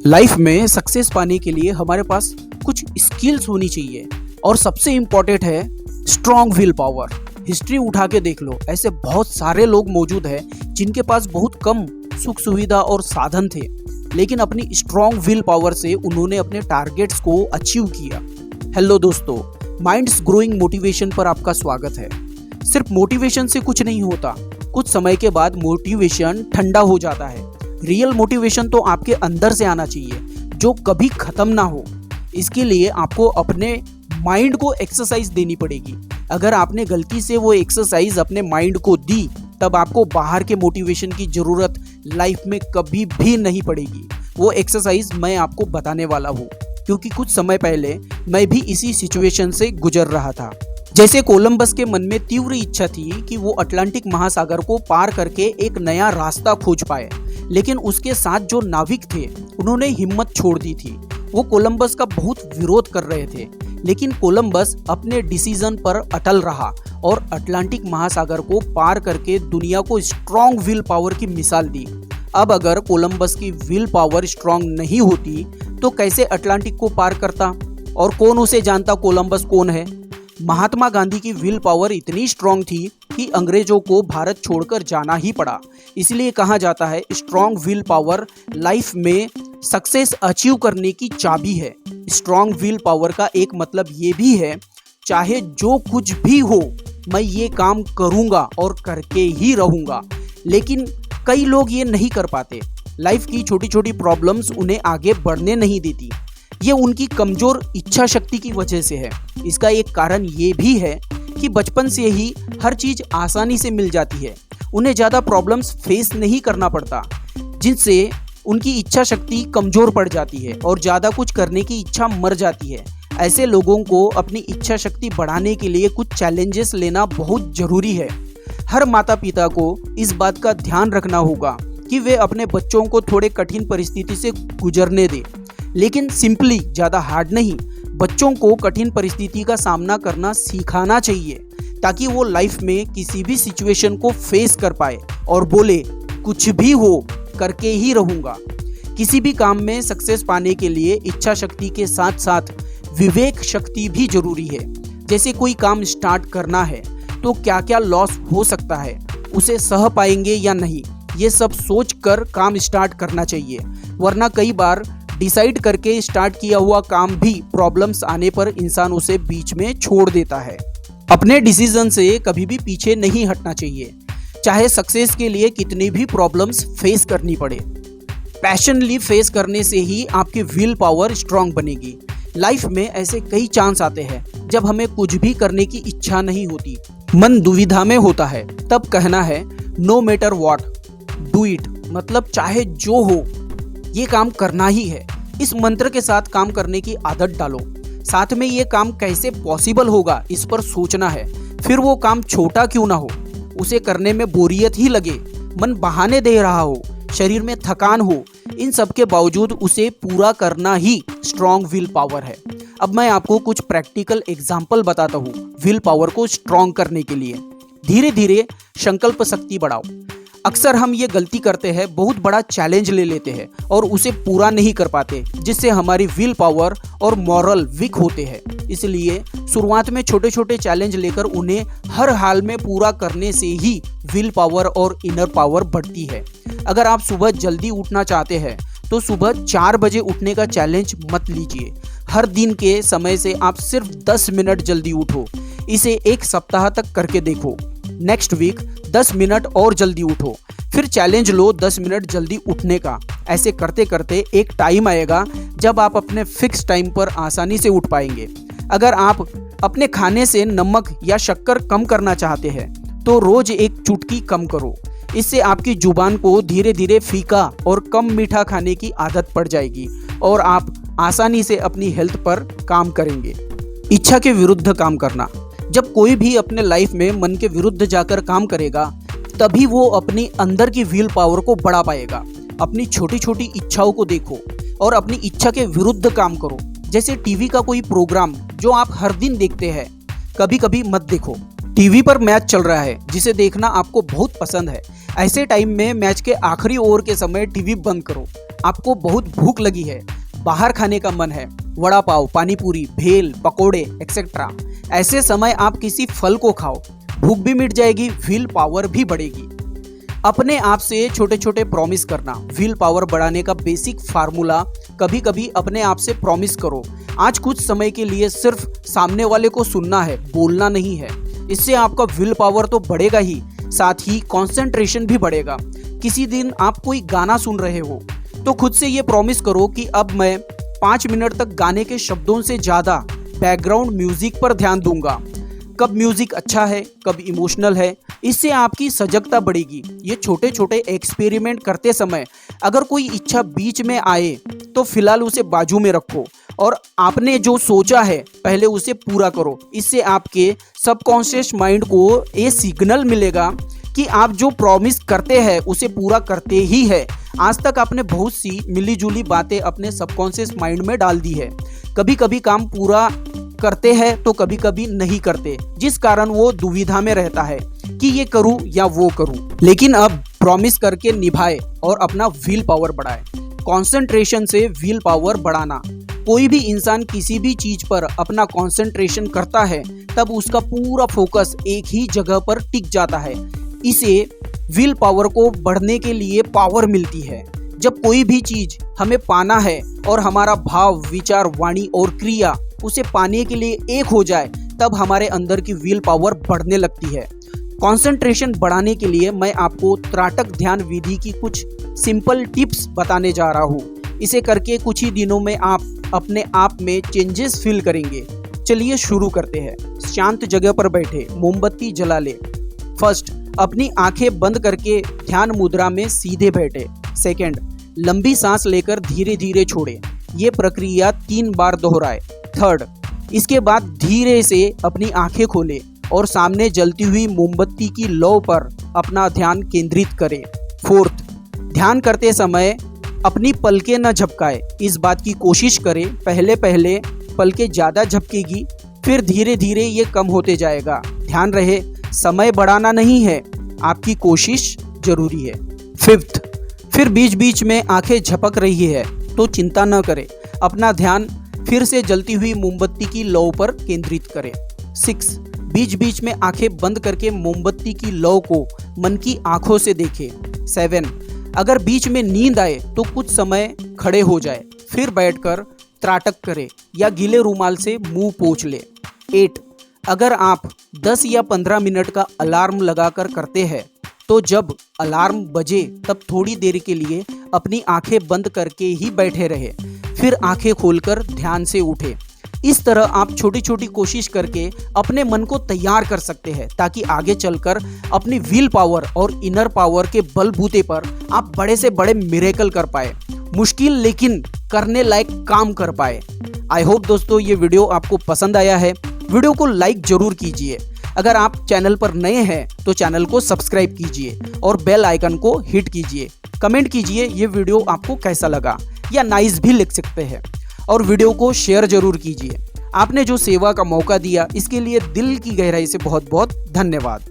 Life में success पाने के लिए हमारे पास कुछ स्किल्स होनी चाहिए और सबसे इम्पोर्टेंट है स्ट्रॉन्ग विल पावर। हिस्ट्री उठा के देख लो, ऐसे बहुत सारे लोग मौजूद हैं जिनके पास बहुत कम सुख सुविधा और साधन थे, लेकिन अपनी स्ट्रॉन्ग विल पावर से उन्होंने अपने टारगेट्स को अचीव किया। हेलो दोस्तों, माइंड्स ग्रोइंग मोटिवेशन पर आपका स्वागत है। सिर्फ मोटिवेशन से कुछ नहीं होता, कुछ समय के बाद मोटिवेशन ठंडा हो जाता है। रियल मोटिवेशन तो आपके अंदर से आना चाहिए, जो कभी खत्म ना हो। इसके लिए आपको अपने माइंड को एक्सरसाइज देनी पड़ेगी। अगर आपने गलती से वो एक्सरसाइज अपने माइंड को दी, तब आपको बाहर के मोटिवेशन की जरूरत लाइफ में कभी भी नहीं पड़ेगी। वो एक्सरसाइज मैं आपको बताने वाला हूँ, क्योंकि कुछ समय पहले मैं भी इसी सिचुएशन से गुजर रहा था। जैसे कोलंबस के मन में तीव्र इच्छा थी कि वो अटलांटिक महासागर को पार करके एक नया रास्ता खोज पाए, लेकिन उसके साथ जो नाविक थे उन्होंने हिम्मत छोड़ दी थी। वो कोलंबस का बहुत विरोध कर रहे थे, लेकिन कोलंबस अपने डिसीजन पर अटल रहा और अटलांटिक महासागर को पार करके दुनिया को स्ट्रॉन्ग विल पावर की मिसाल दी। अब अगर कोलंबस की विल पावर स्ट्रॉन्ग नहीं होती तो कैसे अटलांटिक को पार करता, और कौन उसे जानता कोलंबस कौन है। महात्मा गांधी की विल पावर इतनी स्ट्रॉन्ग थी कि अंग्रेजों को भारत छोड़कर जाना ही पड़ा। इसलिए कहा जाता है स्ट्रॉन्ग विल पावर लाइफ में सक्सेस अचीव करने की चाबी है। स्ट्रॉन्ग विल पावर का एक मतलब ये भी है, चाहे जो कुछ भी हो मैं ये काम करूँगा और करके ही रहूँगा। लेकिन कई लोग ये नहीं कर पाते। लाइफ की छोटी छोटी प्रॉब्लम्स उन्हें आगे बढ़ने नहीं देती। ये उनकी कमज़ोर इच्छा शक्ति की वजह से है। इसका एक कारण ये भी है कि बचपन से ही हर चीज़ आसानी से मिल जाती है, उन्हें ज़्यादा प्रॉब्लम्स फेस नहीं करना पड़ता, जिनसे उनकी इच्छा शक्ति कमज़ोर पड़ जाती है और ज़्यादा कुछ करने की इच्छा मर जाती है। ऐसे लोगों को अपनी इच्छा शक्ति बढ़ाने के लिए कुछ चैलेंजेस लेना बहुत ज़रूरी है। हर माता पिता को इस बात का ध्यान रखना होगा कि वे अपने बच्चों को थोड़े कठिन परिस्थिति से गुजरने दें, लेकिन सिंपली ज़्यादा हार्ड नहीं। बच्चों को कठिन परिस्थिति का सामना करना सिखाना चाहिए, ताकि वो लाइफ में किसी भी सिचुएशन को फेस कर पाए और बोले कुछ भी हो करके ही रहूँगा। किसी भी काम में सक्सेस पाने के लिए इच्छा शक्ति के साथ साथ विवेक शक्ति भी जरूरी है। जैसे कोई काम स्टार्ट करना है तो क्या क्या लॉस हो सकता है, उसे सह पाएंगे या नहीं, ये सब सोच कर काम स्टार्ट करना चाहिए। वरना कई बार डिसाइड करके स्टार्ट किया हुआ काम भी प्रॉब्लम्स आने पर इंसान उसे बीच में छोड़ देता है। अपने डिसीजन से कभी भी पीछे नहीं हटना चाहिए, चाहे सक्सेस के लिए कितनी भी प्रॉब्लम्स फेस करनी पड़े। पैशनली फेस करने से ही आपकी विल पावर स्ट्रांग बनेगी। लाइफ में ऐसे कई चांस आते हैं जब हमें कुछ भी करने की इच्छा नहीं होती, मन दुविधा में होता है। तब कहना है no matter what do it, मतलब चाहे जो हो ये काम करना ही है। इस मंत्र के साथ काम करने की आदत डालो। साथ में ये काम कैसे पॉसिबल होगा इस पर सोचना है। फिर वो काम छोटा क्यों ना हो, उसे करने में बोरियत ही लगे, मन बहाने दे रहा हो, शरीर में थकान हो, इन सब के बावजूद उसे पूरा करना ही स्ट्रॉन्ग विल पावर है। अब मैं आपको कुछ प्रैक्टिकल एग्जाम्पल बताता हूँ विल पावर को स्ट्रॉन्ग करने के लिए। धीरे धीरे संकल्प शक्ति बढ़ाओ। अक्सर हम ये गलती करते हैं, बहुत बड़ा चैलेंज ले लेते हैं और उसे पूरा नहीं कर पाते, जिससे हमारी विल पावर और मॉरल वीक होते हैं। इसलिए शुरुआत में छोटे छोटे चैलेंज लेकर उन्हें हर हाल में पूरा करने से ही विल पावर और इनर पावर बढ़ती है। अगर आप सुबह जल्दी उठना चाहते हैं तो सुबह 4 बजे उठने का चैलेंज मत लीजिए। हर दिन के समय से आप सिर्फ 10 मिनट जल्दी उठो। इसे 1 सप्ताह तक करके देखो। नेक्स्ट वीक 10 मिनट और जल्दी उठो। फिर चैलेंज लो 10 मिनट जल्दी उठने का। ऐसे करते करते एक टाइम आएगा जब आप अपने फिक्स टाइम पर आसानी से उठ पाएंगे। अगर आप अपने खाने से नमक या शक्कर कम करना चाहते हैं तो रोज एक चुटकी कम करो। इससे आपकी जुबान को धीरे धीरे फीका और कम मीठा खाने की आदत पड़ जाएगी और आप आसानी से अपनी हेल्थ पर काम करेंगे। इच्छा के विरुद्ध काम करना। जब कोई भी अपने लाइफ में मन के विरुद्ध जाकर काम करेगा, तभी वो अपनी अंदर की विल पावर को बढ़ा पाएगा। अपनी छोटी छोटी इच्छाओं को देखो और अपनी इच्छा के विरुद्ध काम करो। जैसे टीवी का कोई प्रोग्राम जो आप हर दिन देखते हैं, कभी कभी मत देखो। टीवी पर मैच चल रहा है जिसे देखना आपको बहुत पसंद है, ऐसे टाइम में मैच के आखिरी ओवर के समय टीवी बंद करो। आपको बहुत भूख लगी है, बाहर खाने का मन है, वड़ा पाव, पानी पूरी, भेल, पकोड़े एक्सेट्रा। ऐसे समय आप किसी फल को खाओ, भूख भी मिट जाएगी, व्हील पावर भी बढ़ेगी। अपने आप से छोटे छोटे प्रॉमिस करना, व्हील पावर बढ़ाने का बेसिक फार्मूला। कभी कभी अपने आप से प्रॉमिस करो, आज कुछ समय के लिए सिर्फ सामने वाले को सुनना है, बोलना नहीं है। इससे आपका व्हील पावर तो बढ़ेगा ही, साथ ही कंसंट्रेशन भी बढ़ेगा। किसी दिन आप कोई गाना सुन रहे हो तो खुद से ये प्रॉमिस करो कि अब मैं 5 मिनट तक गाने के शब्दों से ज़्यादा बैकग्राउंड म्यूजिक पर ध्यान दूंगा। कब म्यूजिक अच्छा है, कब इमोशनल है, इससे आपकी सजगता बढ़ेगी। ये छोटे छोटे एक्सपेरिमेंट करते समय अगर कोई इच्छा बीच में आए तो फिलहाल उसे बाजू में रखो और आपने जो सोचा है पहले उसे पूरा करो। इससे आपके सबकॉन्शियस माइंड को ये सिग्नल मिलेगा कि आप जो प्रॉमिस करते हैं उसे पूरा करते ही है। आज तक आपने बहुत सी मिलीजुली बातें अपने सबकॉन्शियस माइंड में डाल दी है। कभी कभी काम पूरा करते हैं तो कभी कभी नहीं करते, जिस कारण वो दुविधा में रहता है कि ये करूं या वो करूं। लेकिन अब प्रॉमिस करके निभाए और अपना व्हील पावर बढ़ाए। कंसंट्रेशन से व्हील पावर बढ़ाना। कोई भी इंसान किसी भी चीज पर अपना कंसंट्रेशन करता है तब उसका पूरा फोकस एक ही जगह पर टिक जाता है। इसे व्हील पावर को बढ़ने के लिए पावर मिलती है। जब कोई भी चीज हमें पाना है और हमारा भाव, विचार, वाणी और क्रिया उसे पाने के लिए एक हो जाए तब हमारे अंदर की व्हील पावर बढ़ने लगती है। कंसंट्रेशन बढ़ाने के लिए मैं आपको त्राटक ध्यान विधि की कुछ सिंपल टिप्स बताने जा रहा हूँ। इसे करके कुछ ही दिनों में आप अपने आप में चेंजेस फील करेंगे। चलिए शुरू करते हैं। शांत जगह पर बैठे, मोमबत्ती जला ले। फर्स्ट, अपनी आंखें बंद करके ध्यान मुद्रा में सीधे बैठे। सेकंड, लंबी सांस लेकर धीरे धीरे छोड़े। ये प्रक्रिया 3 बार दोहराए। थर्ड, इसके बाद धीरे से अपनी आंखें खोले और सामने जलती हुई मोमबत्ती की लौ पर अपना ध्यान केंद्रित करें। फोर्थ, ध्यान करते समय अपनी पलकें न झपकाए। इस बात की कोशिश करें, पहले पहले पलकें ज़्यादा झपकेगी, फिर धीरे धीरे ये कम होते जाएगा। ध्यान रहे, समय बढ़ाना नहीं है, आपकी कोशिश जरूरी है। फिफ्थ, फिर बीच बीच में आंखें झपक रही है तो चिंता न करें, अपना ध्यान फिर से जलती हुई मोमबत्ती की लौ पर केंद्रित करें। 6, बीच बीच में आंखें बंद करके मोमबत्ती की लौ को मन की आंखों से देखें। 7, अगर बीच में नींद आए तो कुछ समय खड़े हो जाए, फिर बैठकर त्राटक करें या गीले रुमाल से मुंह पोंछ ले। 8, अगर आप 10 या 15 मिनट का अलार्म लगाकर करते हैं तो जब अलार्म बजे तब थोड़ी देर के लिए अपनी आंखें बंद करके ही बैठे रहे, फिर आंखें खोलकर ध्यान से उठे। इस तरह आप छोटी छोटी कोशिश करके अपने मन को तैयार कर सकते हैं ताकि आगे चलकर अपनी व्हील पावर और इनर पावर के बलबूते पर आप बड़े से बड़े मिरेकल कर पाए, मुश्किल लेकिन करने लायक काम कर पाए। आई होप दोस्तों ये वीडियो आपको पसंद आया है। वीडियो को लाइक जरूर कीजिए। अगर आप चैनल पर नए हैं तो चैनल को सब्सक्राइब कीजिए और बेल आइकन को हिट कीजिए। कमेंट कीजिए ये वीडियो आपको कैसा लगा, या नाइस भी लिख सकते हैं, और वीडियो को शेयर जरूर कीजिए। आपने जो सेवा का मौका दिया इसके लिए दिल की गहराई से बहुत बहुत धन्यवाद।